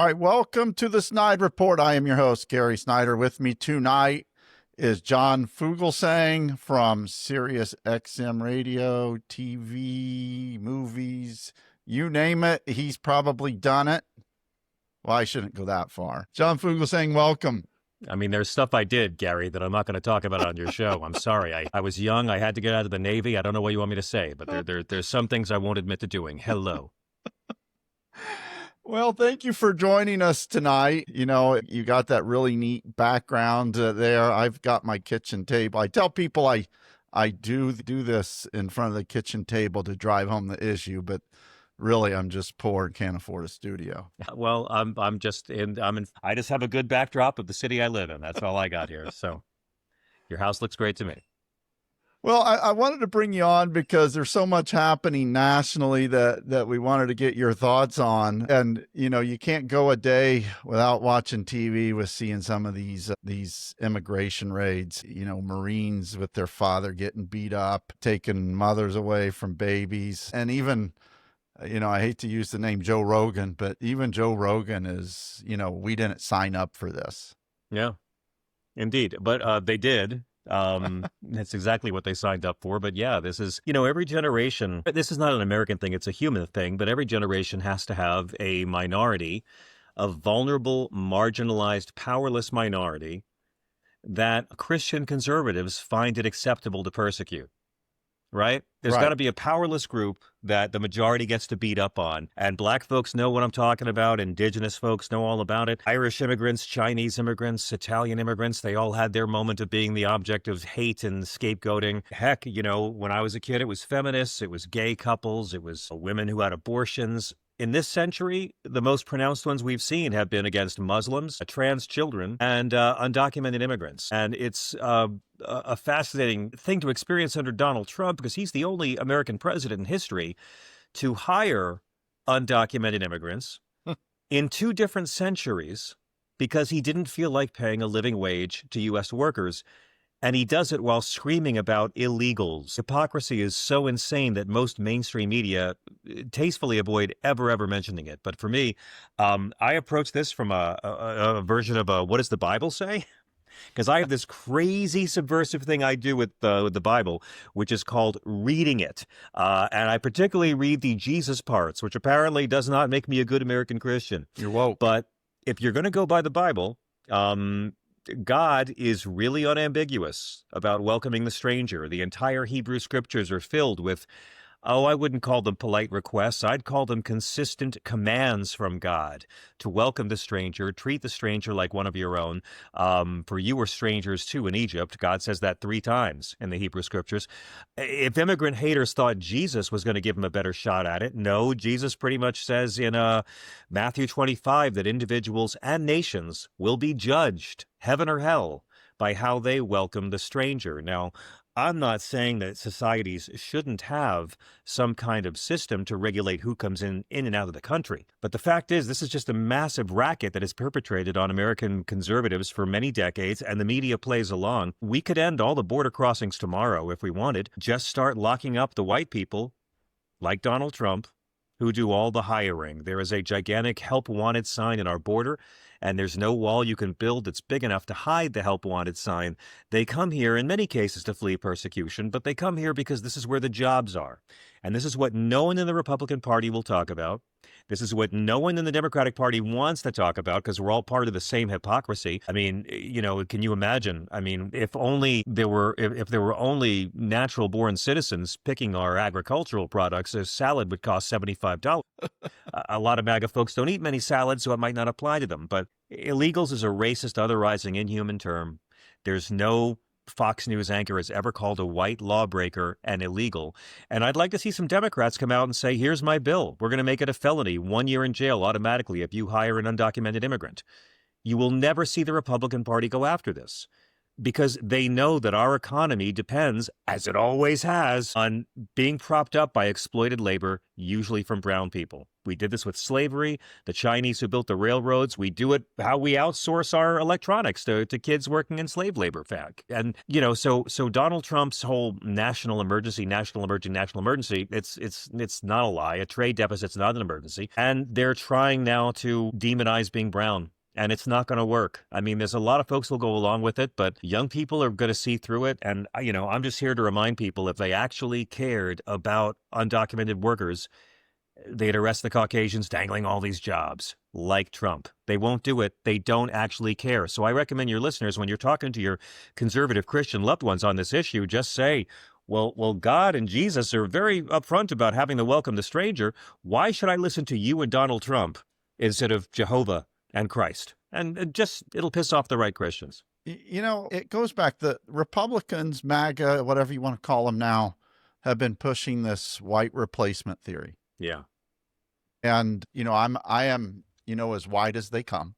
All right, welcome to the SnydeReport. I am your host, Gary Snyder. With me tonight is John Fugelsang from SiriusXM radio, TV, movies, you name it. He's probably done it. Well, I shouldn't go that far. John Fugelsang, welcome. I mean, there's stuff I did, Gary, that I'm not going to talk about on your show. I'm sorry. I was young. I had to get out of the Navy. I don't know what you want me to say, but there's some things I won't admit to doing. Hello. Well, thank you for joining us tonight. You know, you got that really neat background there. I've got my kitchen table. I tell people I do this in front of the kitchen table to drive home the issue, but really I'm just poor and can't afford a studio. Well, I just have a good backdrop of the city I live in. That's all I got here. So your house looks great to me. Well, I wanted to bring you on because there's so much happening nationally that we wanted to get your thoughts on. And, you know, you can't go a day without watching TV with seeing some of these immigration raids, you know, Marines with their father getting beat up, taking mothers away from babies. And even, you know, I hate to use the name Joe Rogan, but even Joe Rogan is, you know, we didn't sign up for this. Yeah, indeed. But they did. That's exactly what they signed up for. But yeah, this is, you know, every generation, this is not an American thing, it's a human thing, but every generation has to have a minority, a vulnerable, marginalized, powerless minority that Christian conservatives find it acceptable to persecute. Right? There's got to be a powerless group that the majority gets to beat up on. And black folks know what I'm talking about. Indigenous folks know all about it. Irish immigrants, Chinese immigrants, Italian immigrants, they all had their moment of being the object of hate and scapegoating. Heck, you know, when I was a kid, it was feminists, it was gay couples, it was women who had abortions. In this century, the most pronounced ones we've seen have been against Muslims, trans children, and undocumented immigrants. And it's a fascinating thing to experience under Donald Trump because he's the only American president in history to hire undocumented immigrants in two different centuries because he didn't feel like paying a living wage to U.S. workers. And he does it while screaming about illegals. Hypocrisy is so insane that most mainstream media tastefully avoid ever mentioning it. But for me, I approach this from a version of what does the Bible say? Because I have this crazy subversive thing I do with the Bible, which is called reading it. And I particularly read the Jesus parts, which apparently does not make me a good American Christian. You're woke. But if you're going to go by the Bible, God is really unambiguous about welcoming the stranger. The entire Hebrew scriptures are filled with, I wouldn't call them polite requests. I'd call them consistent commands from God to welcome the stranger, treat the stranger like one of your own. For you were strangers too in Egypt. God says that 3 times in the Hebrew scriptures. If immigrant haters thought Jesus was going to give them a better shot at it, no, Jesus pretty much says in Matthew 25 that individuals and nations will be judged, heaven or hell, by how they welcome the stranger. Now, I'm not saying that societies shouldn't have some kind of system to regulate who comes in and out of the country. But the fact is, this is just a massive racket that is perpetrated on American conservatives for many decades, and the media plays along. We could end all the border crossings tomorrow if we wanted. Just start locking up the white people, like Donald Trump, who do all the hiring. There is a gigantic help wanted sign in our border, and there's no wall you can build that's big enough to hide the help wanted sign. They come here in many cases to flee persecution, but they come here because this is where the jobs are. And this is what no one in the Republican Party will talk about. This is what no one in the Democratic Party wants to talk about because we're all part of the same hypocrisy. I mean, you know, can you imagine? I mean, if there were only natural born citizens picking our agricultural products, a salad would cost $75. A lot of MAGA folks don't eat many salads, so it might not apply to them. But illegals is a racist, otherizing, inhuman term. There's no Fox News anchor has ever called a white lawbreaker an illegal. And I'd like to see some Democrats come out and say, here's my bill. We're going to make it a felony, 1 year in jail automatically if you hire an undocumented immigrant. You will never see the Republican Party go after this. because they know that our economy depends, as it always has, on being propped up by exploited labor, usually from brown people. We did this with slavery, the Chinese who built the railroads. We do it how we outsource our electronics to kids working in slave labor fac. And, so Donald Trump's whole national emergency, it's not a lie. A trade deficit's not an emergency. And they're trying now to demonize being brown. And it's not going to work. I mean, there's a lot of folks who'll go along with it, but young people are going to see through it. And, I'm just here to remind people, if they actually cared about undocumented workers, they'd arrest the Caucasians dangling all these jobs, like Trump. They won't do it. They don't actually care. So I recommend your listeners, when you're talking to your conservative Christian loved ones on this issue, just say, well, God and Jesus are very upfront about having to welcome the stranger. Why should I listen to you and Donald Trump instead of Jehovah and Christ? And just, it'll piss off the right Christians. It goes back. The Republicans, MAGA, whatever you want to call them now, have been pushing this white replacement theory. Yeah. And, I am, as white as they come.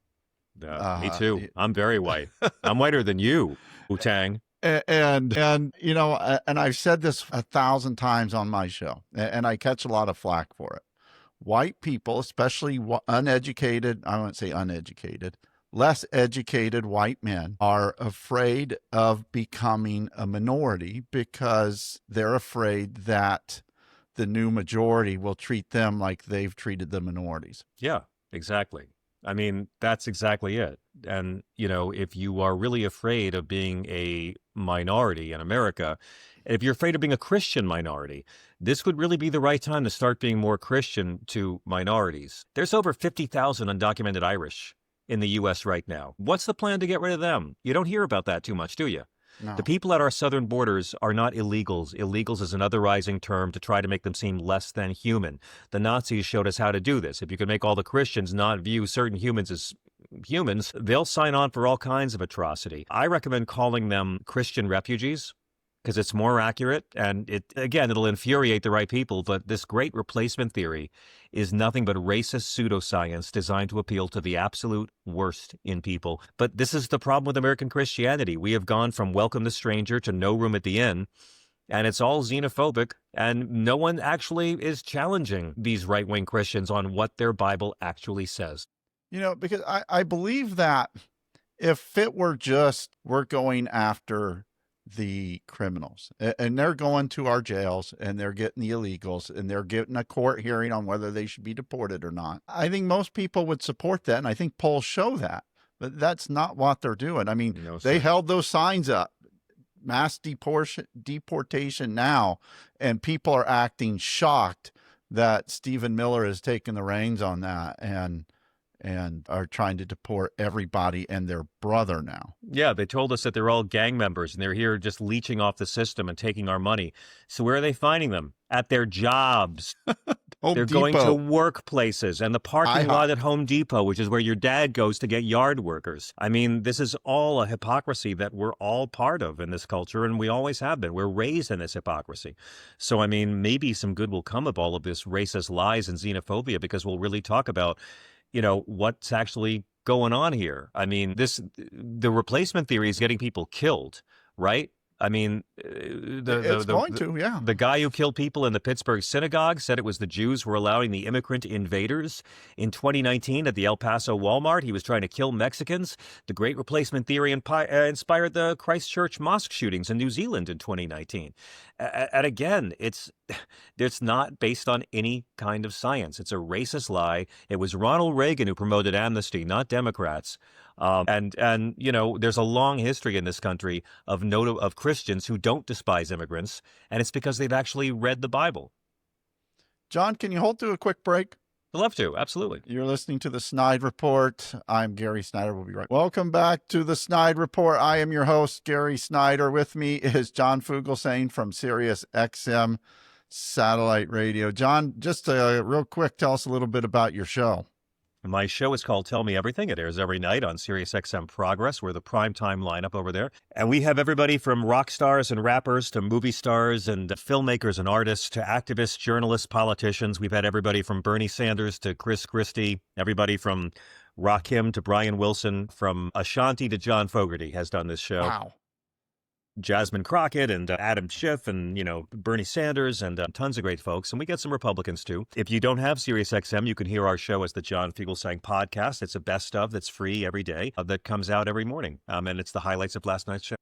Me too. I'm very white. I'm whiter than you, Wu-Tang. And I've said this 1,000 times on my show, and I catch a lot of flack for it. White people, especially uneducated, I won't say uneducated, less educated white men, are afraid of becoming a minority because they're afraid that the new majority will treat them like they've treated the minorities. Yeah, exactly. I mean, that's exactly it. And, if you are really afraid of being a minority in America, if you're afraid of being a Christian minority, this would really be the right time to start being more Christian to minorities. There's over 50,000 undocumented Irish in the U.S. right now. What's the plan to get rid of them? You don't hear about that too much, do you? No. The people at our southern borders are not illegals. Illegals is an otherizing term to try to make them seem less than human. The Nazis showed us how to do this. If you can make all the Christians not view certain humans as humans, they'll sign on for all kinds of atrocity. I recommend calling them Christian refugees, because it's more accurate, and it'll infuriate the right people, but this great replacement theory is nothing but racist pseudoscience designed to appeal to the absolute worst in people. But this is the problem with American Christianity. We have gone from welcome the stranger to no room at the inn, and it's all xenophobic, and no one actually is challenging these right-wing Christians on what their Bible actually says. Because I believe that if it were just we're going after the criminals and they're going to our jails and they're getting the illegals and they're getting a court hearing on whether they should be deported or not, I think most people would support that. And I think polls show that, but that's not what they're doing. I mean, they held those signs up, mass deportation now, and people are acting shocked that Stephen Miller has taken the reins on that and are trying to deport everybody and their brother now. Yeah, they told us that they're all gang members and they're here just leeching off the system and taking our money. So where are they finding them? At their jobs. They're going to workplaces and the parking lot at Home Depot, which is where your dad goes to get yard workers. I mean, this is all a hypocrisy that we're all part of in this culture, and we always have been. We're raised in this hypocrisy. So, I mean, maybe some good will come of all of this racist lies and xenophobia, because we'll really talk about what's actually going on here. I mean, the replacement theory is getting people killed, right? I mean, the guy who killed people in the Pittsburgh synagogue said it was the Jews who were allowing the immigrant invaders. In 2019 at the El Paso Walmart, he was trying to kill Mexicans. The great replacement theory inspired the Christchurch mosque shootings in New Zealand in 2019. And again, it's not based on any kind of science. It's a racist lie. It was Ronald Reagan who promoted amnesty, not Democrats. And there's a long history in this country of Christians who don't despise immigrants, and it's because they've actually read the Bible. John, can you hold to a quick break? I'd love to. Absolutely. You're listening to the SnydeReport. I'm Gary Snyder. We'll be right back. Welcome back to the SnydeReport. I am your host, Gary Snyder. With me is John Fugelsang from SiriusXM Satellite Radio. John, just real quick, tell us a little bit about your show. My show is called Tell Me Everything. It airs every night on SiriusXM Progress. We're the primetime lineup over there. And we have everybody from rock stars and rappers to movie stars and filmmakers and artists to activists, journalists, politicians. We've had everybody from Bernie Sanders to Chris Christie, everybody from Rakim to Brian Wilson, from Ashanti to John Fogerty has done this show. Wow. Jasmine Crockett and Adam Schiff and, Bernie Sanders and tons of great folks. And we get some Republicans too. If you don't have SiriusXM, you can hear our show as the John Fugelsang podcast. It's a best of that's free every day that comes out every morning. And it's the highlights of last night's show.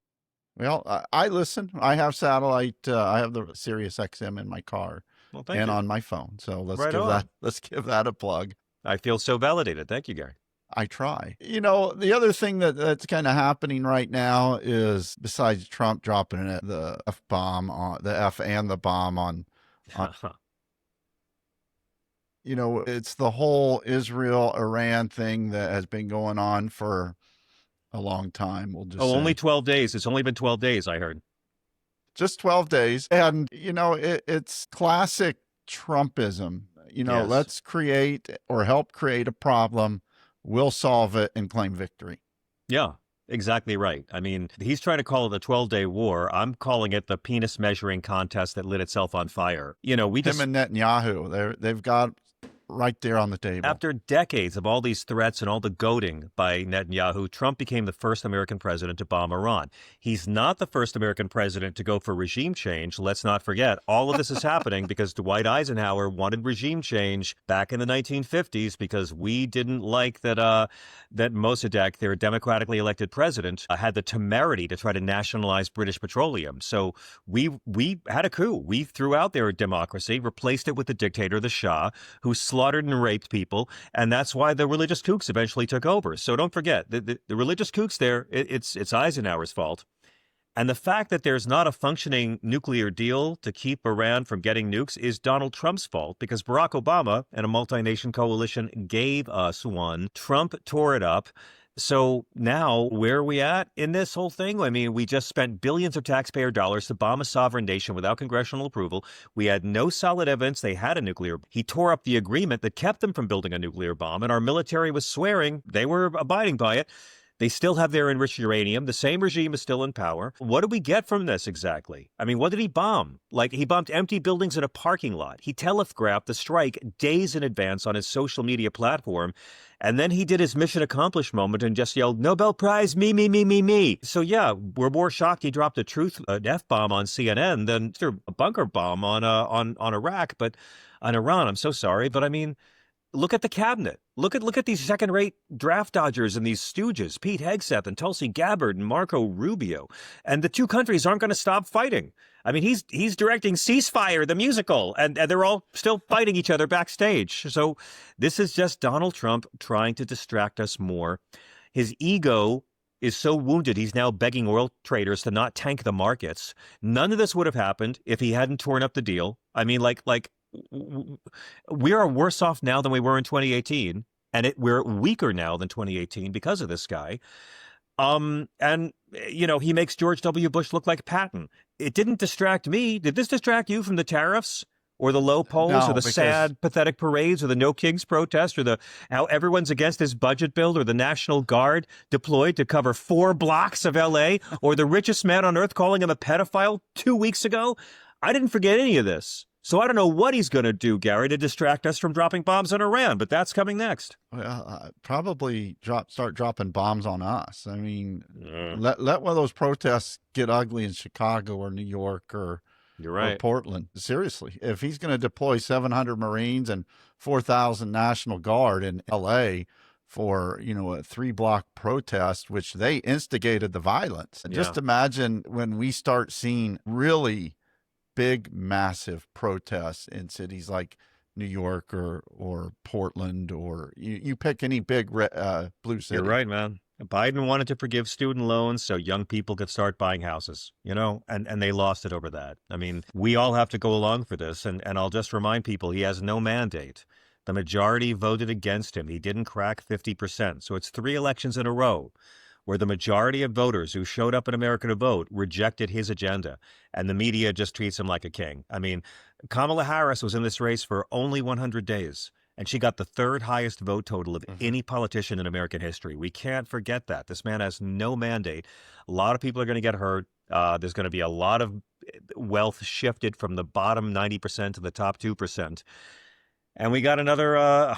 Well, I listen. I have satellite. I have the SiriusXM in my car Thank you. on my phone. So Right let's give that a plug. I feel so validated. Thank you, Gary. I try. The other thing that's kind of happening right now is, besides Trump dropping the F-bomb on the F and the bomb on it's the whole Israel-Iran thing that has been going on for a long time. We'll just only 12 days. It's only been 12 days, I heard. Just 12 days. And, it's classic Trumpism. Yes. Let's create or help create a problem. We'll solve it and claim victory. Yeah, exactly right. I mean, he's trying to call it a 12-day war. I'm calling it the penis measuring contest that lit itself on fire. Him and Netanyahu, they've got right there on the table. After decades of all these threats and all the goading by Netanyahu, Trump became the first American president to bomb Iran. He's not the first American president to go for regime change. Let's not forget, all of this is happening because Dwight Eisenhower wanted regime change back in the 1950s because we didn't like that Mossadegh, their democratically elected president, had the temerity to try to nationalize British petroleum. So we had a coup. We threw out their democracy, replaced it with the dictator, the Shah, who slaughtered and raped people, and that's why the religious kooks eventually took over. So don't forget, the religious kooks there, it's Eisenhower's fault. And the fact that there's not a functioning nuclear deal to keep Iran from getting nukes is Donald Trump's fault, because Barack Obama and a multi-nation coalition gave us one. Trump tore it up. So now, where are we at in this whole thing? I mean, we just spent billions of taxpayer dollars to bomb a sovereign nation without congressional approval. We had no solid evidence they had a nuclear. He tore up the agreement that kept them from building a nuclear bomb, and our military was swearing they were abiding by it. They still have their enriched uranium. The same regime is still in power. What do we get from this exactly? I mean, what did he bomb? Like, he bombed empty buildings in a parking lot. He telegraphed the strike days in advance on his social media platform. And then he did his mission accomplished moment and just yelled, "Nobel Prize, me, me, me, me, me." So yeah, we're more shocked he dropped an F-bomb on CNN than a bunker bomb on Iraq, but on Iran. I'm so sorry. But I mean, look at the cabinet. Look at these second-rate draft dodgers and these stooges, Pete Hegseth and Tulsi Gabbard and Marco Rubio. And the two countries aren't going to stop fighting. I mean, he's directing Ceasefire, the musical, and they're all still fighting each other backstage. So this is just Donald Trump trying to distract us more. His ego is so wounded, he's now begging oil traders to not tank the markets. None of this would have happened if he hadn't torn up the deal. I mean, we are worse off now than we were in 2018, and we're weaker now than 2018 because of this guy. And he makes George W. Bush look like Patton. It didn't distract me. Did this distract you from the tariffs or the low polls or the sad, pathetic parades or the No Kings protest or how everyone's against his budget bill or the National Guard deployed to cover 4 blocks of L.A. or the richest man on earth calling him a pedophile 2 weeks ago? I didn't forget any of this. So I don't know what he's going to do, Gary, to distract us from dropping bombs on Iran, but that's coming next. Well, probably start dropping bombs on us. I mean, let one of those protests get ugly in Chicago or New York or Portland. Seriously, if he's going to deploy 700 Marines and 4,000 National Guard in L.A. for, a 3-block protest, which they instigated the violence. And just imagine when we start seeing really big, massive protests in cities like New York or Portland, or you pick any big blue city. You're right, man. Biden wanted to forgive student loans so young people could start buying houses, and they lost it over that. I mean, we all have to go along for this, and I'll just remind people he has no mandate. The majority voted against him. He didn't crack 50%. So it's 3 elections in a row where the majority of voters who showed up in America to vote rejected his agenda, and the media just treats him like a king. I mean, Kamala Harris was in this race for only 100 days, and she got the 3rd highest vote total of any politician in American history. We can't forget that. This man has no mandate. A lot of people are going to get hurt. There's going to be a lot of wealth shifted from the bottom 90% to the top 2%. And we got another a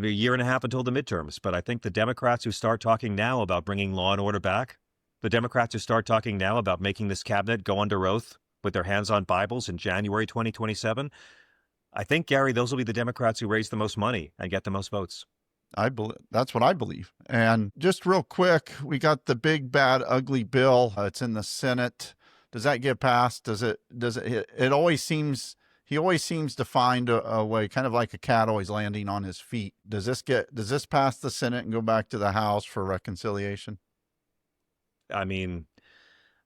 year and a half until the midterms. But I think the Democrats who start talking now about bringing law and order back, The Democrats who start talking now about making this cabinet go under oath with their hands on Bibles in January 2027, I think, Gary, those will be the Democrats who raise the most money and get the most votes. That's what I believe. And just real quick, we got the big, bad, ugly bill. It's in the Senate. Does that get passed? It always seems, he always seems to find a way, kind of like a cat always landing on his feet. Does this pass the Senate and go back to the House for reconciliation? I mean,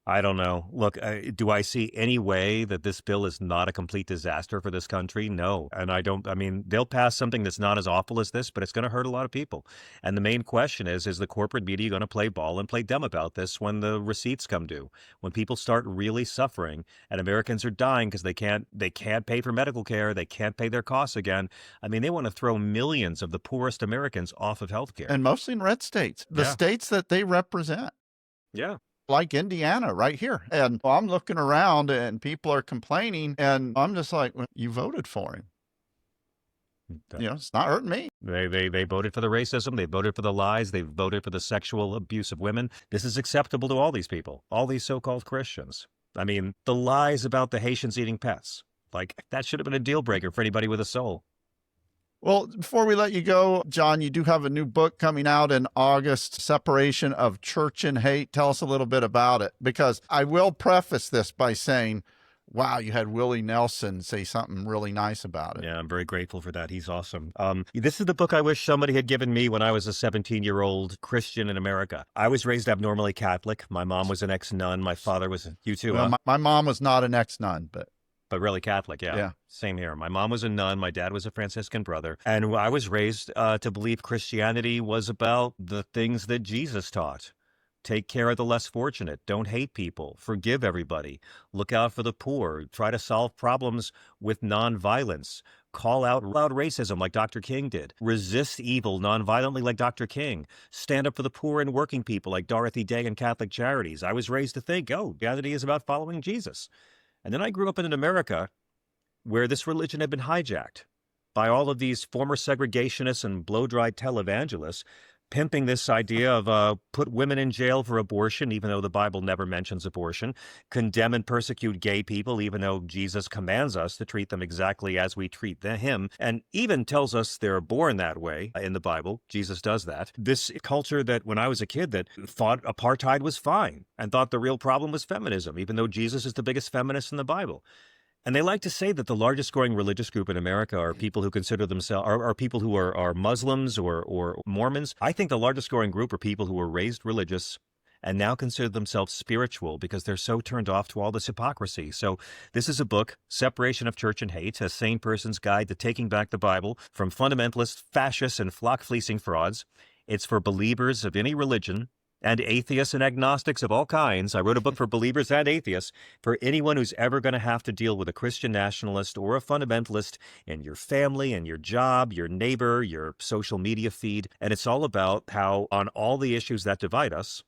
I don't know. Look, do I see any way that this bill is not a complete disaster for this country? No. And I mean, they'll pass something that's not as awful as this, but it's going to hurt a lot of people. And the main question is the corporate media going to play ball and play dumb about this when the receipts come due? When people start really suffering and Americans are dying because they can't pay for medical care, they can't pay their costs again. I mean, they want to throw millions of the poorest Americans off of health care. And mostly in red states, the states that they represent. Yeah. Like Indiana right here. And I'm looking around and people are complaining and I'm just like, well, you voted for him. It's not hurting me. They voted for the racism. They voted for the lies. They voted for the sexual abuse of women. This is acceptable to all these people, all these so-called Christians. I mean, the lies about the Haitians eating pets, like that should have been a deal breaker for anybody with a soul. Well, before we let you go, John, you do have a new book coming out in August, Separation of Church and Hate. Tell us a little bit about it, because I will preface this by saying, wow, you had Willie Nelson say something really nice about it. Yeah, I'm very grateful for that. He's awesome. This is the book I wish somebody had given me when I was a 17-year-old Christian in America. I was raised abnormally Catholic. My mom was an ex-nun. My father was, you too, well, my mom was not an ex-nun, but really Catholic, yeah. Same here. My mom was a nun. My dad was a Franciscan brother. And I was raised to believe Christianity was about the things that Jesus taught. Take care of the less fortunate. Don't hate people. Forgive everybody. Look out for the poor. Try to solve problems with nonviolence. Call out loud racism like Dr. King did. Resist evil nonviolently like Dr. King. Stand up for the poor and working people like Dorothy Day and Catholic Charities. I was raised to think, Christianity is about following Jesus. And then I grew up in America where this religion had been hijacked by all of these former segregationists and blow-dried televangelists pimping this idea of put women in jail for abortion, even though the Bible never mentions abortion, condemn and persecute gay people, even though Jesus commands us to treat them exactly as we treat him, and even tells us they're born that way in the Bible. Jesus does that. This culture that when I was a kid that thought apartheid was fine and thought the real problem was feminism, even though Jesus is the biggest feminist in the Bible. And they like to say that the largest growing religious group in America are people who consider themselves, are people who are Muslims or Mormons. I think the largest growing group are people who were raised religious and now consider themselves spiritual because they're so turned off to all this hypocrisy. So this is a book, Separation of Church and Hate, a sane person's guide to taking back the Bible from fundamentalist, fascists, and flock-fleecing frauds. It's for believers of any religion and atheists and agnostics of all kinds. I wrote a book for believers and atheists, for anyone who's ever going to have to deal with a Christian nationalist or a fundamentalist in your family and your job, your neighbor, your social media feed. And it's all about how on all the issues that divide us,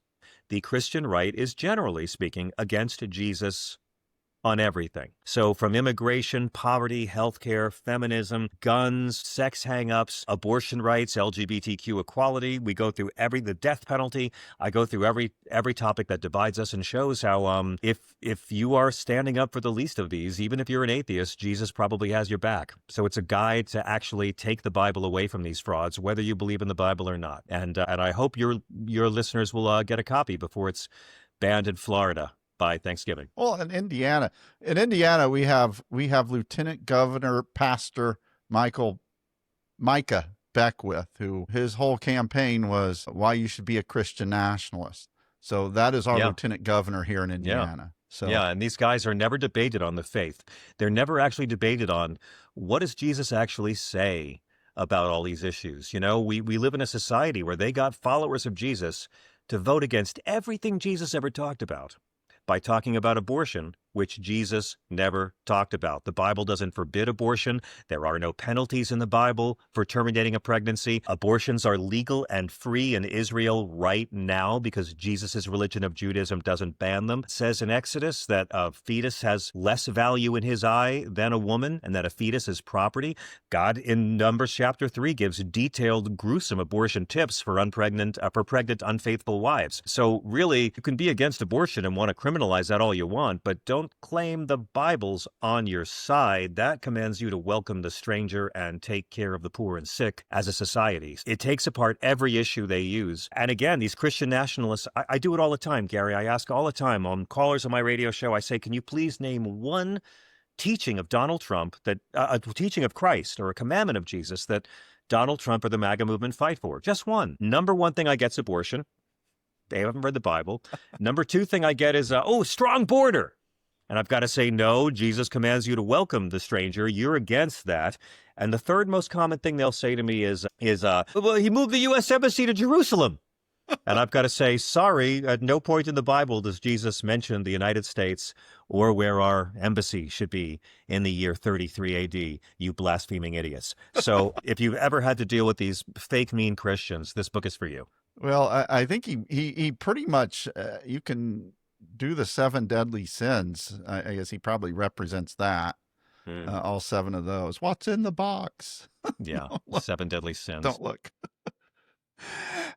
the Christian right is generally speaking against Jesus on everything. So from immigration, poverty, healthcare, feminism, guns, sex hang-ups, abortion rights, LGBTQ equality, we go through the death penalty. I go through every topic that divides us and shows how if you are standing up for the least of these, even if you're an atheist, Jesus probably has your back. So it's a guide to actually take the Bible away from these frauds, whether you believe in the Bible or not. And I hope your listeners will get a copy before it's banned in Florida by Thanksgiving. Well, in Indiana, we have Lieutenant Governor Pastor Micah Beckwith, who his whole campaign was why you should be a Christian nationalist. So that is our Lieutenant Governor here in Indiana. So and these guys are never debated on the faith. They're never actually debated on what does Jesus actually say about all these issues. You know, we live in a society where they got followers of Jesus to vote against everything Jesus ever talked about by talking about abortion which Jesus never talked about. The Bible doesn't forbid abortion. There are no penalties in the Bible for terminating a pregnancy. Abortions are legal and free in Israel right now because Jesus' religion of Judaism doesn't ban them. It says in Exodus that a fetus has less value in his eye than a woman and that a fetus is property. God in Numbers chapter 3 gives detailed, gruesome abortion tips for pregnant, unfaithful wives. So really, you can be against abortion and want to criminalize that all you want, but don't claim the Bible's on your side. That commands you to welcome the stranger and take care of the poor and sick as a society. It takes apart every issue they use. And again, these Christian nationalists, I do it all the time, Gary. I ask all the time on callers on my radio show, I say, can you please name one teaching of Donald Trump, that a teaching of Christ or a commandment of Jesus that Donald Trump or the MAGA movement fight for? Just one. Number one thing I get is abortion. They haven't read the Bible. Number two thing I get is, strong border. And I've got to say, no, Jesus commands you to welcome the stranger. You're against that. And the third most common thing they'll say to me is well, he moved the U.S. Embassy to Jerusalem. And I've got to say, sorry, at no point in the Bible does Jesus mention the United States or where our embassy should be in the year 33 AD, you blaspheming idiots. So if you've ever had to deal with these fake mean Christians, this book is for you. Well, I think he pretty much, you can do the 7 deadly sins. I guess he probably represents that, all 7 of those. What's in the box? Yeah, 7 deadly sins. Don't look.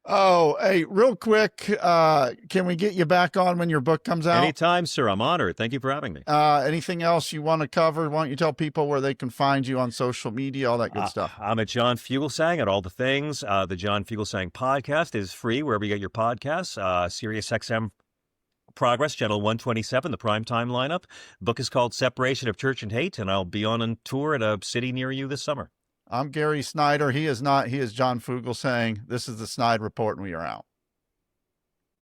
Oh, hey, real quick, can we get you back on when your book comes out? Anytime, sir. I'm honored. Thank you for having me. Anything else you want to cover? Why don't you tell people where they can find you on social media, all that good stuff? I'm at John Fugelsang at all the things. The John Fugelsang podcast is free wherever you get your podcasts. SiriusXM Progress, Channel 127, the primetime lineup. The book is called Separation of Church and Hate, and I'll be on tour at a city near you this summer. I'm Gary Snyder. He is not. He is John Fugelsang. This is the SnydeReport, and we are out.